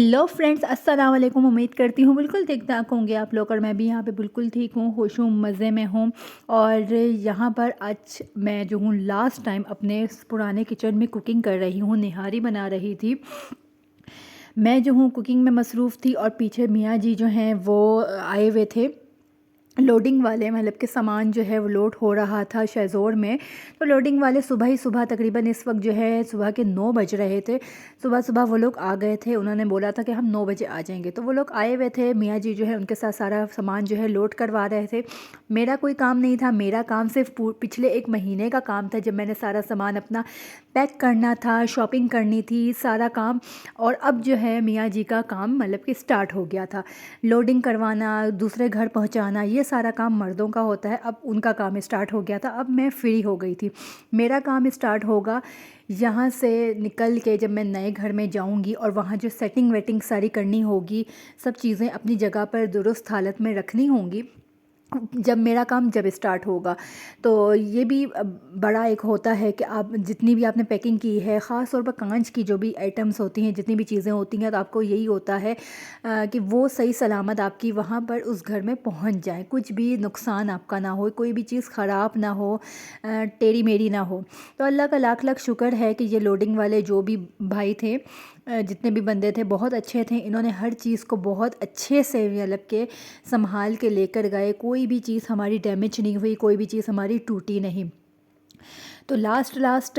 Hello friends, अस्सलाम वालेकुम। उम्मीद करती हूँ बिल्कुल ठीक ठाक होंगे आप लोग और मैं भी यहाँ पे बिल्कुल ठीक हूँ, खुश हूँ, मज़े में हूँ। और यहाँ पर आज मैं जो हूँ लास्ट टाइम अपने पुराने किचन में कुकिंग कर रही हूँ, निहारी बना रही थी। मैं जो हूँ कुकिंग में मसरूफ़ थी और पीछे मियाँ जी जो हैं वो आए हुए थे लोडिंग वाले, मतलब कि सामान जो है वो लोड हो रहा था शेज़ोर में। तो लोडिंग वाले सुबह ही सुबह तकरीबन इस वक्त जो है सुबह के 9 बज रहे थे। सुबह सुबह वो लोग आ गए थे, उन्होंने बोला था कि हम 9 बजे आ जाएंगे। तो वो लोग आए हुए थे, मियाँ जी जो है उनके साथ सारा सामान जो है लोड करवा रहे थे। मेरा कोई काम नहीं था, मेरा काम सिर्फ पिछले 1 महीने का काम था, जब मैंने सारा सामान अपना पैक करना था, शॉपिंग करनी थी, सारा काम। और अब जो है मियाँ जी का काम मतलब कि स्टार्ट हो गया था, लोडिंग करवाना, दूसरे घर पहुंचाना, ये सारा काम मर्दों का होता है। अब उनका काम स्टार्ट हो गया था, अब मैं फ्री हो गई थी। मेरा काम स्टार्ट होगा यहाँ से निकल के, जब मैं नए घर में जाऊंगी और वहाँ जो सेटिंग वेटिंग सारी करनी होगी, सब चीज़ें अपनी जगह पर दुरुस्त हालत में रखनी होंगी, जब मेरा काम जब स्टार्ट होगा। तो ये भी बड़ा एक होता है कि आप जितनी भी आपने पैकिंग की है, ख़ास तौर पर कांच की जो भी आइटम्स होती हैं, जितनी भी चीज़ें होती हैं, तो आपको यही होता है कि वो सही सलामत आपकी वहाँ पर उस घर में पहुँच जाए, कुछ भी नुकसान आपका ना हो, कोई भी चीज़ ख़राब ना हो, टेढ़ी मेढ़ी ना हो। तो अल्लाह का लाख लाख शुक्र है कि ये लोडिंग वाले जो भी भाई थे, जितने भी बंदे थे, बहुत अच्छे थे। इन्होंने हर चीज़ को बहुत अच्छे से मतलब के संभाल के लेकर गए, कोई भी चीज़ हमारी डैमेज नहीं हुई, कोई भी चीज़ हमारी टूटी नहीं। तो लास्ट लास्ट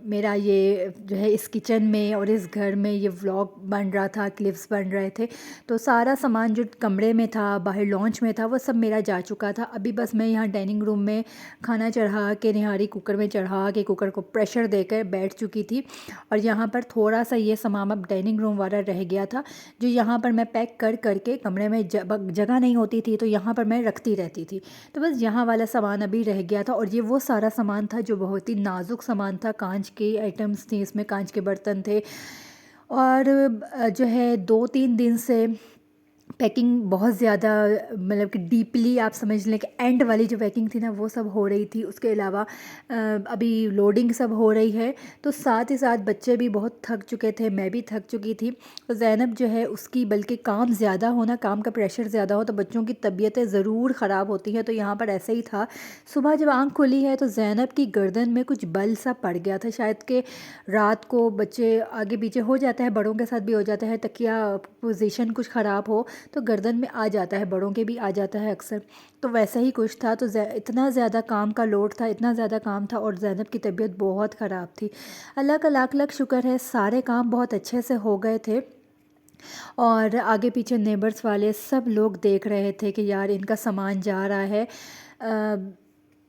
मेरा ये जो है इस किचन में और इस घर में ये व्लॉग बन रहा था, क्लिप्स बन रहे थे। तो सारा सामान जो कमरे में था, बाहर लॉन्च में था, वो सब मेरा जा चुका था। अभी बस मैं यहाँ डाइनिंग रूम में खाना चढ़ा के, निहारी कुकर में चढ़ा के, कुकर को प्रेशर देकर बैठ चुकी थी। और यहाँ पर थोड़ा सा ये सामान अब डाइनिंग रूम वाला रह गया था, जो यहाँ पर मैं पैक कर करके, कमरे में जगह नहीं होती थी तो यहाँ पर मैं रखती रहती थी। तो बस यहाँ वाला सामान अभी रह गया था। और ये वो सारा सामान था जो बहुत ही नाजुक सामान था, कांच के आइटम्स थी, इसमें कांच के बर्तन थे। और जो है 2-3 दिन से पैकिंग बहुत ज़्यादा, मतलब कि डीपली आप समझ लें कि एंड वाली जो पैकिंग थी ना, वो सब हो रही थी। उसके अलावा अभी लोडिंग सब हो रही है। तो साथ ही साथ बच्चे भी बहुत थक चुके थे, मैं भी थक चुकी थी। तो ज़ैनब जो है उसकी, बल्कि काम ज़्यादा होना, काम का प्रेशर ज़्यादा हो तो बच्चों की तबीयतें ज़रूर ख़राब होती हैं। तो यहाँ पर ऐसा ही था। सुबह जब आँख खुली है तो ज़ैनब की गर्दन में कुछ बल सा पड़ गया था, शायद कि रात को बच्चे आगे पीछे हो जाता है, बड़ों के साथ भी हो जाता है, तकिया पोजीशन कुछ ख़राब हो तो गर्दन में आ जाता है, बड़ों के भी आ जाता है अक्सर। तो वैसा ही कुछ था। तो इतना ज़्यादा काम का लोड था, इतना ज़्यादा काम था, और ज़ैनब की तबीयत बहुत ख़राब थी। अल्लाह का लाख लाख शुक्र है, सारे काम बहुत अच्छे से हो गए थे। और आगे पीछे नेबर्स वाले सब लोग देख रहे थे कि यार इनका सामान जा रहा है।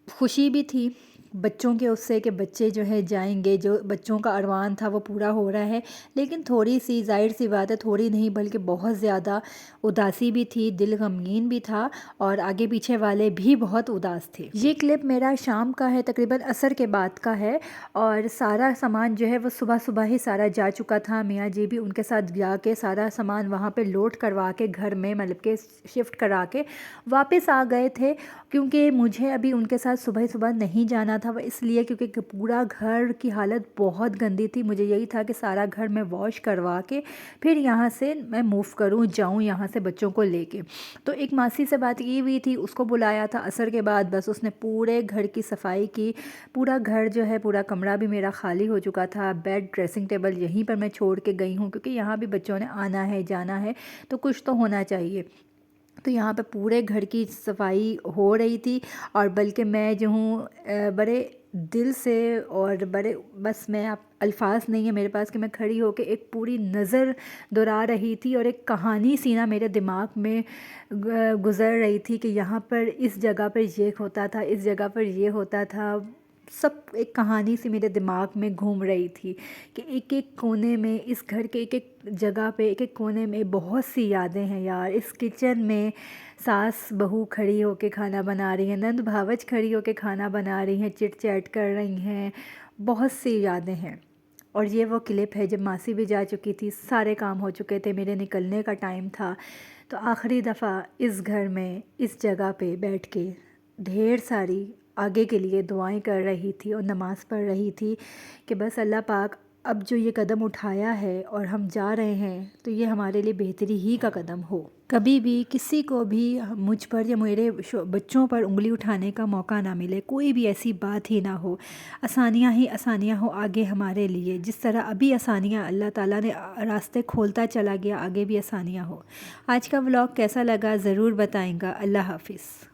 खुशी भी थी बच्चों के उससे कि बच्चे जो है जाएंगे, जो बच्चों का अरमान था वो पूरा हो रहा है। लेकिन थोड़ी सी, जाहिर सी बात है, थोड़ी नहीं बल्कि बहुत ज़्यादा उदासी भी थी, दिल गमगीन भी था, और आगे पीछे वाले भी बहुत उदास थे। ये क्लिप मेरा शाम का है, तकरीबन असर के बाद का है। और सारा सामान जो है वो सुबह सुबह ही सारा जा चुका था। मियाँ जी भी उनके साथ जाके सारा सामान वहाँ पे लोड करवा के घर में, मतलब के शिफ्ट करा के वापस आ गए थे। क्योंकि मुझे अभी उनके साथ सुबह सुबह नहीं जाना था, वह इसलिए क्योंकि पूरा घर की हालत बहुत गंदी थी। मुझे यही था कि सारा घर मैं वॉश करवा के फिर यहाँ से मैं मूव करूँ, जाऊँ यहाँ से बच्चों को लेके। तो एक मासी से बात की हुई थी, उसको बुलाया था असर के बाद। बस उसने पूरे घर की सफाई की। पूरा घर जो है, पूरा कमरा भी मेरा खाली हो चुका था। बेड, ड्रेसिंग टेबल यहीं पर मैं छोड़ के गई हूँ, क्योंकि यहाँ भी बच्चों ने आना है, जाना है, तो कुछ तो होना चाहिए। तो यहाँ पे पूरे घर की सफाई हो रही थी। और बल्कि मैं जो हूँ बड़े दिल से, और बड़े, बस मैं, आप अल्फाज नहीं है मेरे पास कि मैं खड़ी होकर एक पूरी नज़र दोहरा रही थी, और एक कहानी सी ना मेरे दिमाग में गुज़र रही थी कि यहाँ पर इस जगह पर ये होता था, इस जगह पर ये होता था। सब एक कहानी सी मेरे दिमाग में घूम रही थी कि एक एक कोने में, इस घर के एक एक जगह पे, एक एक कोने में बहुत सी यादें हैं यार। इस किचन में सास बहू खड़ी होके खाना बना रही हैं, नंद भावच खड़ी होके खाना बना रही हैं, चिट चैट कर रही हैं, बहुत सी यादें हैं। और ये वो क्लिप है जब मासी भी जा चुकी थी, सारे काम हो चुके थे, मेरे निकलने का टाइम था। तो आखिरी दफ़ा इस घर में, इस जगह पे बैठ के ढेर सारी आगे के लिए दुआएं कर रही थी और नमाज़ पढ़ रही थी कि बस अल्लाह पाक अब जो ये कदम उठाया है और हम जा रहे हैं तो ये हमारे लिए बेहतरी ही का कदम हो। कभी भी किसी को भी मुझ पर या मेरे बच्चों पर उंगली उठाने का मौका ना मिले, कोई भी ऐसी बात ही ना हो। आसानियाँ ही आसानियाँ हो आगे हमारे लिए, जिस तरह अभी आसानियाँ अल्लाह ताला ने रास्ते खोलता चला गया, आगे भी आसानियाँ हो। आज का व्लॉग कैसा लगा ज़रूर बताएंगा। अल्लाह हाफ़िज़।